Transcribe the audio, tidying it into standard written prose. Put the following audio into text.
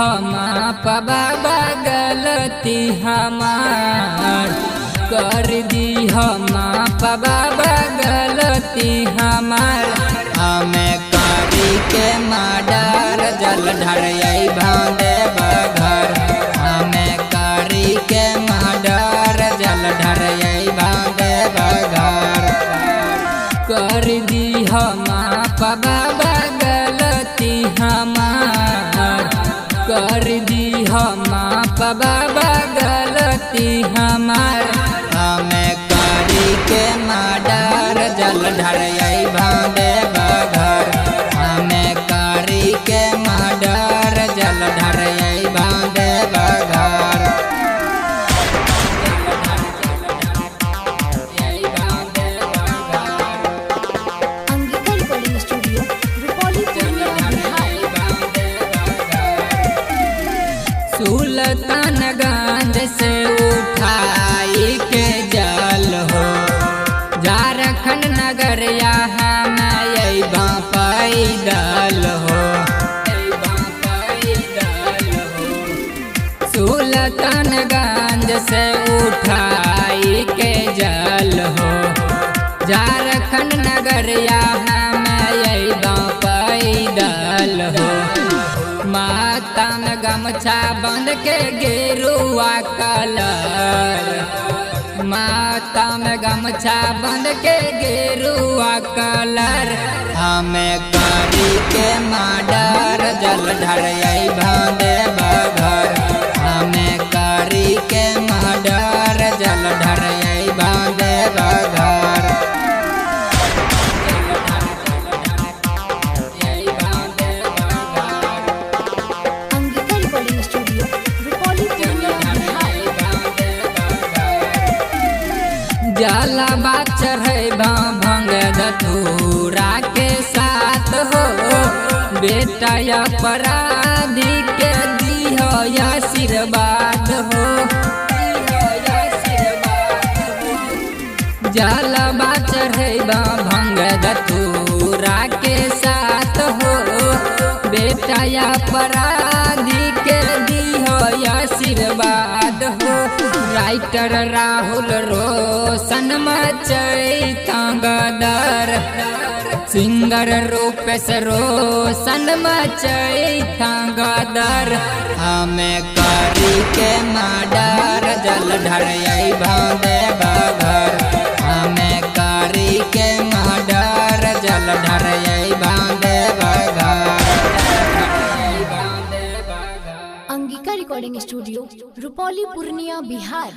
माफ बाबा गलती हमार, कर दी माफ बाबा गलती हमार। हमें करी के मर्डर जल ढरई भांदे बघर, हमें करी के मर्डर जल ढरई भांदे बघर। कर दी माफ बाबा गलती हमार, कर दी माफ बाबा गलती हमार। हमें करी के मर्डर जल ढरई भांदे बघर, हमें करी के मर्डर जल ढरई भांदे बघर। सुल्तानगंज से उठाई के जल हो, झारखंड नगर यहाँ में पैदल हो। सुल्तानगंज से उठाई के जल हो, झारखंड नगर यहाँ में पैदल हो। माता में गमछा बंध के गेरुआ कलर, माता में गमछा बंध के गेरुआ कलर। हमें करी के मर्डर जल ढरई भांदे बघर, हमें करी के मर्डर जल ढरई भांदे बघर। जलवा चढ़े भंग धतूरा के साथ हो, बेटा अपराधी के दिहो आशीर्वाद हो। जलवा चढ़े भंग धतूरा के साथ हो, बेटा अपराधी के दिहो आशीर्वाद हो। राइटर राहुल रोशन मचैता गदर, सिंगर रूपेश रोशन मचैता गदर। हमें करी के मर्डर जल ढरई भांदे बघर, हमें करी के मर्डर जल ढरई भांदे बघर। Angika recording studio, Rupauli, Purnia, Bihar.